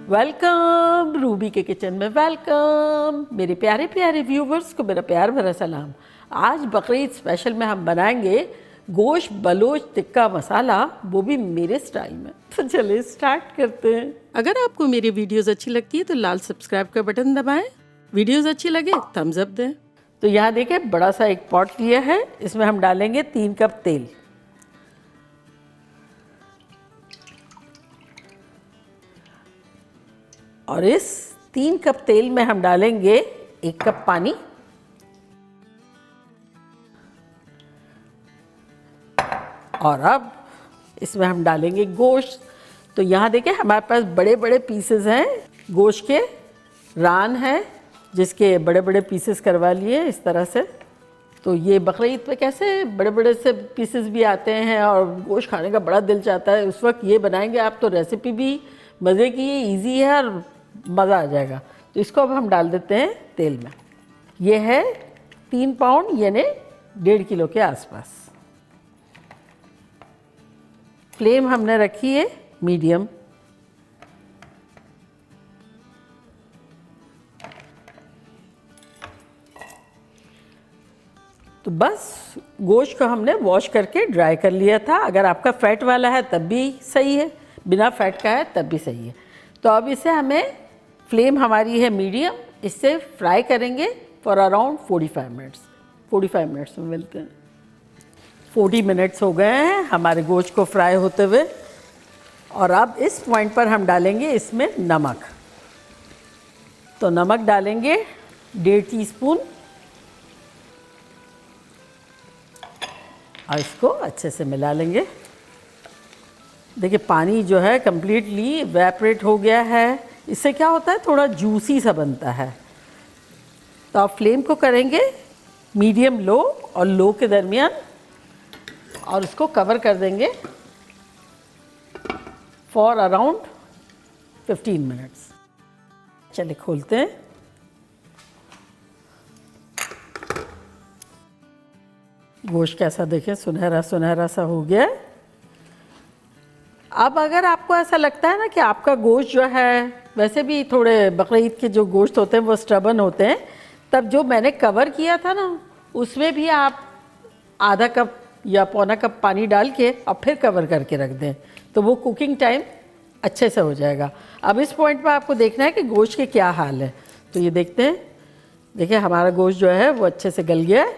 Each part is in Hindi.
वेलकम रूबी के किचन में वेलकम। मेरे प्यारे प्यारे व्यूवर्स को मेरा प्यार भरा सलाम। आज बकरीद स्पेशल में हम बनाएंगे गोश्त बलोच टिक्का मसाला, वो भी मेरे स्टाइल में। तो चलिए स्टार्ट करते हैं। अगर आपको मेरी वीडियोस अच्छी लगती है तो लाल सब्सक्राइब का बटन दबाएं। वीडियोस अच्छी लगे थम्स अप दें। तो यहाँ देखें, बड़ा सा एक पॉट लिया है, इसमें हम डालेंगे 3 कप तेल। और इस 3 कप तेल में हम डालेंगे 1 कप पानी और अब इसमें हम डालेंगे गोश्त। तो यहाँ देखें, हमारे पास बड़े बड़े पीसेस हैं गोश्त के, रान है जिसके बड़े बड़े पीसेस करवा लिए इस तरह से। तो ये बकरीद पे कैसे बड़े बड़े से पीसेस भी आते हैं और गोश्त खाने का बड़ा दिल चाहता है, उस वक्त ये बनाएंगे आप तो रेसिपी भी मज़े की है, ईजी है और मज़ा आ जाएगा। तो इसको अब हम डाल देते हैं तेल में। ये है 3 पाउंड यानी 1.5 किलो के आसपास। फ्लेम हमने रखी है मीडियम। तो बस गोश्त को हमने वॉश करके ड्राई कर लिया था। अगर आपका फैट वाला है तब भी सही है, बिना फैट का है तब भी सही है। तो अब इसे हमें, फ्लेम हमारी है मीडियम, इससे फ्राई करेंगे फॉर अराउंड 45 मिनट्स। 45 मिनट्स में मिलते हैं। 40 मिनट्स हो गए हैं हमारे गोश्त को फ्राई होते हुए। और अब इस पॉइंट पर हम डालेंगे इसमें नमक। तो नमक डालेंगे 1.5 टीस्पून और इसको अच्छे से मिला लेंगे। देखिए पानी जो है कम्प्लीटली इवेपोरेट हो गया है। इससे क्या होता है, थोड़ा जूसी सा बनता है। तो आप फ्लेम को करेंगे मीडियम लो और लो के दरमियान और उसको कवर कर देंगे फॉर अराउंड 15 मिनट्स। चलिए खोलते हैं। गोश्त कैसा देखें, सुनहरा सुनहरा सा हो गया है। अब अगर आपको ऐसा लगता है ना कि आपका गोश्त जो है, वैसे भी थोड़े बकरीद के जो गोश्त होते हैं वो स्टबन होते हैं, तब जो मैंने कवर किया था ना उसमें भी आप आधा कप या पौना कप पानी डाल के और फिर कवर करके रख दें, तो वो कुकिंग टाइम अच्छे से हो जाएगा। अब इस पॉइंट पर आपको देखना है कि गोश्त के क्या हाल है। तो ये देखते हैं, देखिए हमारा गोश्त जो है वो अच्छे से गल गया है।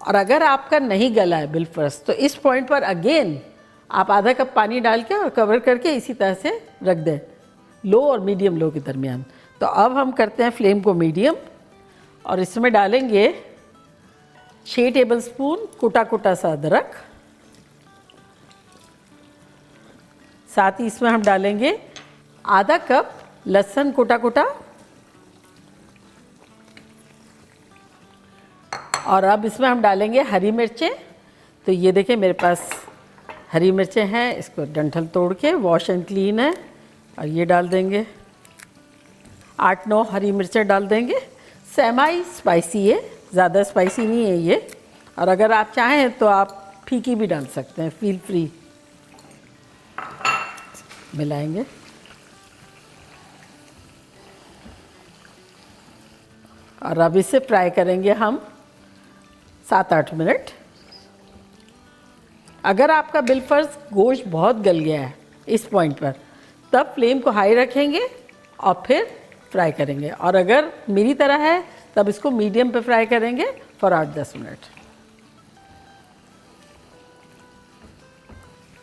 और अगर आपका नहीं गला है बिलफर्स्ट, तो इस पॉइंट पर अगेन आप आधा कप पानी डाल के और कवर करके इसी तरह से रख दें, लो और मीडियम लो के दरमियान। तो अब हम करते हैं फ्लेम को मीडियम और इसमें डालेंगे 6 टेबलस्पून कुटा कुटा सा अदरक। साथ ही इसमें हम डालेंगे आधा कप लहसुन कुटा कुटा। और अब इसमें हम डालेंगे हरी मिर्चें। तो ये देखें मेरे पास हरी मिर्चें हैं, इसको डंठल तोड़ के वॉश एंड क्लीन है और ये डाल देंगे। 8-9 हरी मिर्चें डाल देंगे। सेमाई स्पाइसी है, ज़्यादा स्पाइसी नहीं है ये। और अगर आप चाहें तो आप फीकी भी डाल सकते हैं, फील फ्री। मिलाएंगे। और अब इसे फ्राई करेंगे हम 7-8 मिनट। अगर आपका बिलफर्ज गोश्त बहुत गल गया है इस पॉइंट पर, तब फ्लेम को हाई रखेंगे और फिर फ्राई करेंगे। और अगर मेरी तरह है तब इसको मीडियम पे फ्राई करेंगे फॉर 8-10 मिनट।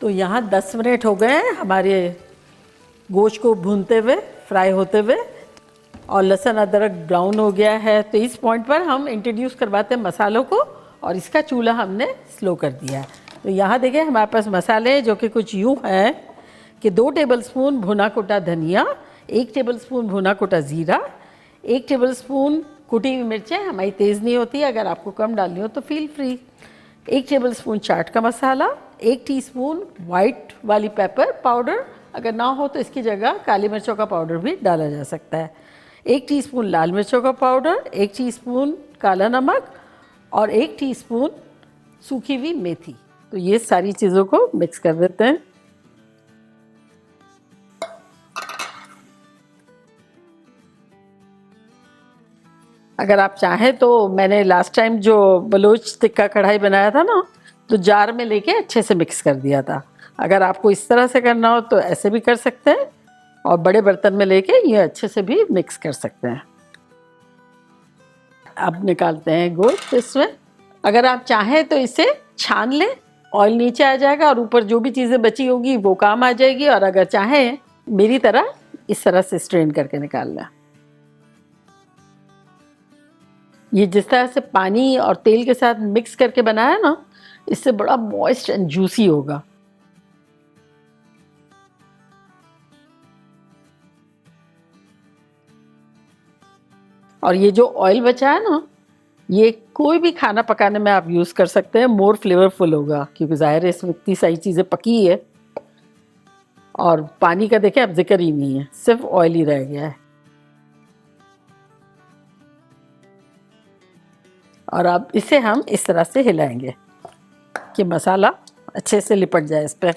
तो यहाँ 10 मिनट हो गए हैं हमारे गोश्त को भूनते हुए, फ्राई होते हुए, और लहसुन अदरक ब्राउन हो गया है। तो इस पॉइंट पर हम इंट्रोड्यूस करवाते हैं मसालों को और इसका चूल्हा हमने स्लो कर दिया है। तो यहाँ देखें हमारे पास मसाले जो कि कुछ यूँ हैं कि 2 टेबलस्पून भुना कुटा धनिया, 1 टेबलस्पून भुना कुटा ज़ीरा, 1 टेबलस्पून कुटी हुई मिर्चें, हमारी तेज़ नहीं होती, अगर आपको कम डालनी हो तो फील फ्री, 1 टेबलस्पून चाट का मसाला, 1 टीस्पून वाइट वाली पेपर पाउडर, अगर ना हो तो इसकी जगह काली मिर्चों का पाउडर भी डाला जा सकता है, 1 टीस्पून लाल मिर्चों का पाउडर, 1 टीस्पून काला नमक और 1 टीस्पून सूखी हुई मेथी। तो ये सारी चीज़ों को मिक्स कर देते हैं। अगर आप चाहें तो मैंने लास्ट टाइम जो बलोच टिक्का कढ़ाई बनाया था ना, तो जार में लेके अच्छे से मिक्स कर दिया था। अगर आपको इस तरह से करना हो तो ऐसे भी कर सकते हैं, और बड़े बर्तन में लेके ये अच्छे से भी मिक्स कर सकते हैं। अब निकालते हैं गोश्त इसमें। अगर आप चाहें तो इसे छान लें, ऑयल नीचे आ जाएगा और ऊपर जो भी चीज़ें बची होगी वो काम आ जाएगी। और अगर चाहें मेरी तरह इस तरह से स्ट्रेन करके निकाल लें। ये जिस तरह से पानी और तेल के साथ मिक्स करके बनाया ना, इससे बड़ा मॉइस्ट एंड जूसी होगा। और ये जो ऑयल बचा है ना, ये कोई भी खाना पकाने में आप यूज़ कर सकते हैं, मोर फ्लेवरफुल होगा, क्योंकि ज़ाहिर है इसमें इतनी सारी चीज़ें पकी है। और पानी का देखें अब जिक्र ही नहीं है, सिर्फ ऑयल ही रह गया है। और अब इसे हम इस तरह से हिलाएंगे कि मसाला अच्छे से लिपट जाए इस पर।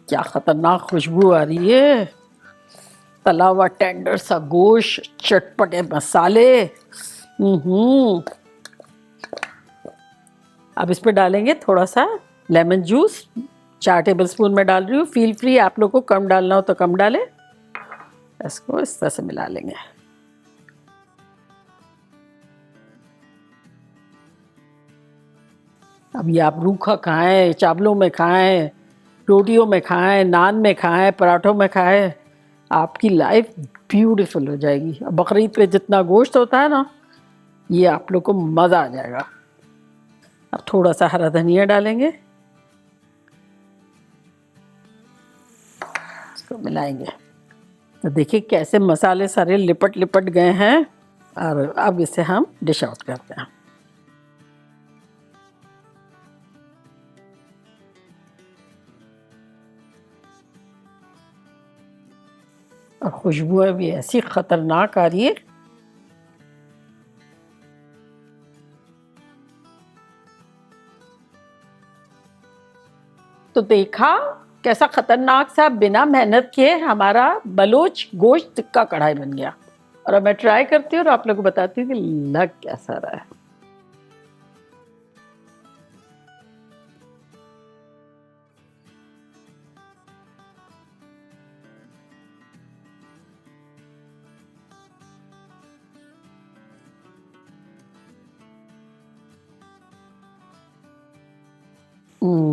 क्या खतरनाक खुशबू आ रही है, तला हुआ टेंडर सा गोश्त, चटपटे मसाले। अब इस पर डालेंगे थोड़ा सा लेमन जूस, 4 टेबलस्पून में डाल रही हूँ। फील फ्री, आप लोग को कम डालना हो तो कम डालें। इसको इस तरह से मिला लेंगे। अब ये आप रूखा खाएं, चावलों में खाएं, रोटियों में खाएं, नान में खाएं, पराठों में खाएं, आपकी लाइफ ब्यूटीफुल हो जाएगी। अब बकरीद पे जितना गोश्त होता है ना, ये आप लोग को मज़ा आ जाएगा। अब थोड़ा सा हरा धनिया डालेंगे, इसको मिलाएंगे। तो देखिए कैसे मसाले सारे लिपट लिपट गए हैं। और अब इसे हम डिश आउट करते हैं। और खुशबू भी ऐसी खतरनाक आ रही है। तो देखा कैसा खतरनाक सा बिना मेहनत के हमारा बलोच गोश्त टिक्का कढ़ाई बन गया। और अब मैं ट्राई करती हूँ और आप लोगों को बताती हूँ कि लग कैसा रहा है।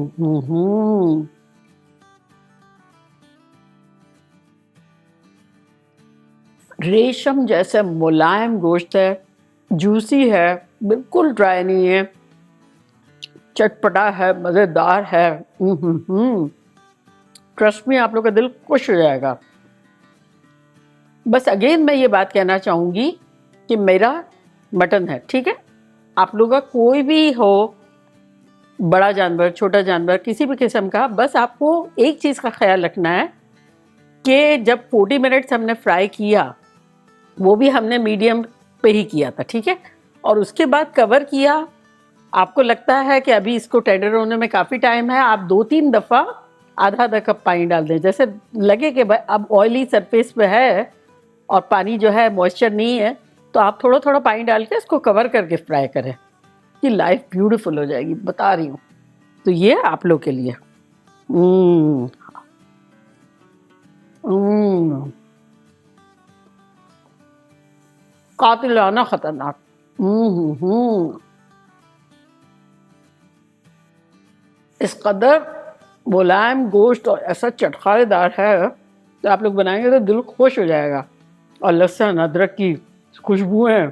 हम्म। रेशम जैसे मुलायम गोश्त है, जूसी है, बिल्कुल ड्राई नहीं है, चटपटा है, मज़ेदार है। ट्रस्ट में आप लोग का दिल खुश हो जाएगा। बस अगेन मैं ये बात कहना चाहूँगी कि मेरा मटन है, ठीक है। आप लोग का कोई भी हो, बड़ा जानवर, छोटा जानवर, किसी भी किस्म का, बस आपको एक चीज़ का ख्याल रखना है कि जब 40 मिनट्स हमने फ्राई किया, वो भी हमने मीडियम पे ही किया था, ठीक है। और उसके बाद कवर किया। आपको लगता है कि अभी इसको टेंडर होने में काफ़ी टाइम है, आप 2-3 दफ़ा आधा आधा कप पानी डाल दें। जैसे लगे कि अब ऑयली सरफेस पे है और पानी जो है मॉइस्चर नहीं है, तो आप थोड़ा थोड़ा पानी डाल के इसको कवर करके फ्राई करें, कि लाइफ ब्यूटीफुल हो जाएगी, बता रही हूँ। तो ये आप लोग के लिए। कातिलाना खतरनाक। इस कदर मुलायम गोश्त और ऐसा चटखारेदार है तो आप लोग बनाएंगे तो दिल खुश हो जाएगा। और लहसुन अदरक की खुशबू है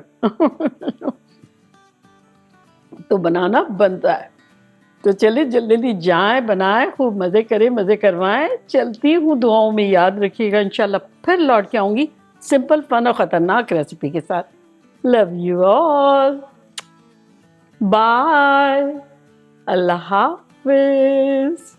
तो बनाना बनता है। तो चलिए जल्दी जल्दी जाएं, बनाएं, खूब मज़े करें, मज़े करवाएं। चलती हूँ, दुआओं में याद रखिएगा। इंशाल्लाह फिर लौट के आऊँगी सिंपल, फन और ख़तरनाक रेसिपी के साथ। लव यू ऑल, बाय, अल्लाह हाफिज़।